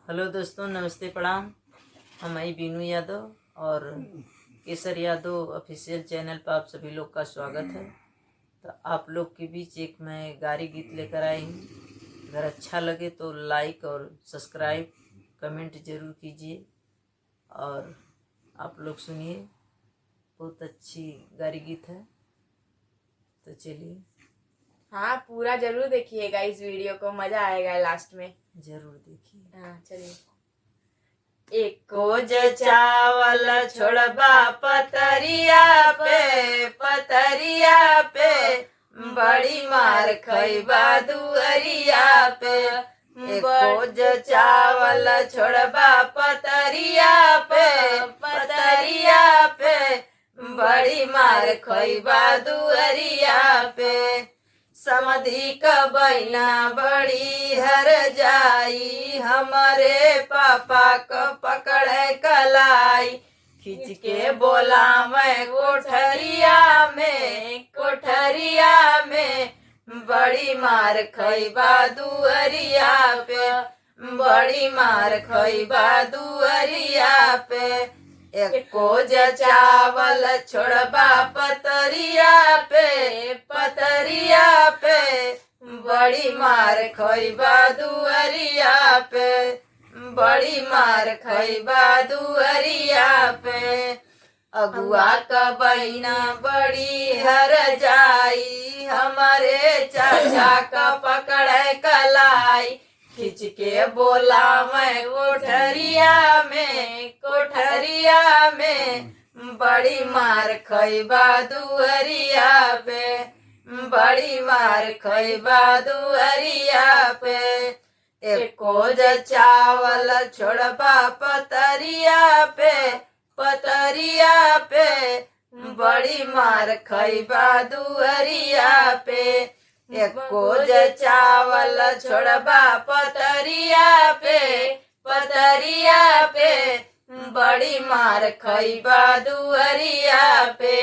Hello दोस्तों, नमस्ते, प्रणाम। हम आई बीनू यादव और केसर यादव ऑफिशियल चैनल पर आप सभी लोग का स्वागत है। तो आप लोग के बीच एक मैं गारी गीत लेकर आई हूँ। अगर अच्छा लगे तो लाइक और सब्सक्राइब कमेंट जरूर कीजिए और आप लोग सुनिए। बहुत अच्छी गारी गीत है, तो चलिए। हाँ, पूरा जरूर देखिएगा इस वीडियो को, मजा आएगा लास्ट में। जरूर देखिए। हाँ चलिए। एक कोज चावल छोड़बा पतरिया पे बड़ी मार खैबा दुअरिया पे। एक कोज चावल छोड़बा पतरिया पे बड़ी मार खैबा दुअरिया पे। समधी का बहिना बड़ी हर जाई, हमारे पापा को पकड़े कलाई। खींच के बोला मैं कोठरिया में बड़ी मार खैबा दुअरिया पे, बड़ी मार खैबा दुअरिया पे। एक कोज चावल छोड़बा पतरिया पे बड़ी मार खैबा दुअरिया पे, बड़ी मार खैबा दुअरिया पे। अगुआ का बहिना बड़ी हर जाई, हमारे चाचा का पकड़े कलाई। खींच के बोला मैं कोठरिया में बड़ी मार खैबा दुअरिया पे, बड़ी मार खैबा दुअरिया पे। एक कोज चावल छोड़बा पतरिया पे बड़ी मार खैबा दुअरिया पे। एक कोज चावल छोड़बा पतरिया पे बड़ी मार खैबा दुअरिया पे।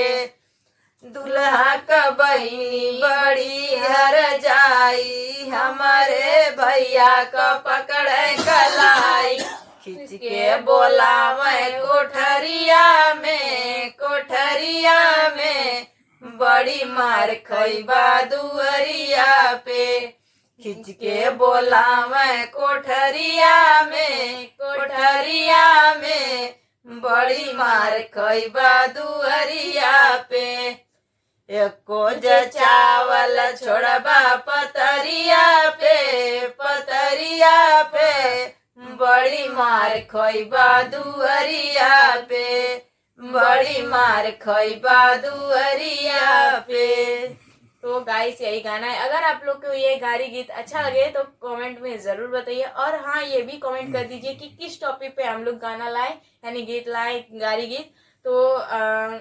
दुल्हा का बहिनी बड़ी हर जाई, हमारे भैया का पकड़े कलाई। खींच के बोला मैं कोठरिया में बड़ी मार खैबा दुअरिया पे। खींच के बोला मैं कोठरिया में बड़ी मार खैबा दुअरिया पे। एक कोज चावल छोड़बा पतरिया पे बड़ी मार खैबा दुअरिया पे, बड़ी मार खैबा दुअरिया पे। तो गाइस यही गाना है। अगर आप लोग को ये गारी गीत अच्छा लगे तो कमेंट में ज़रूर बताइए। और हाँ, ये भी कमेंट कर दीजिए कि किस टॉपिक पे हम लोग गाना लाए, यानी गीत लाए, गारी गीत। तो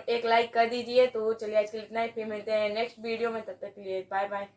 एक लाइक कर दीजिए। तो चलिए आज के लिए इतना ही, फिर मिलते हैं नेक्स्ट वीडियो में। तब तक के लिए बाय बाय।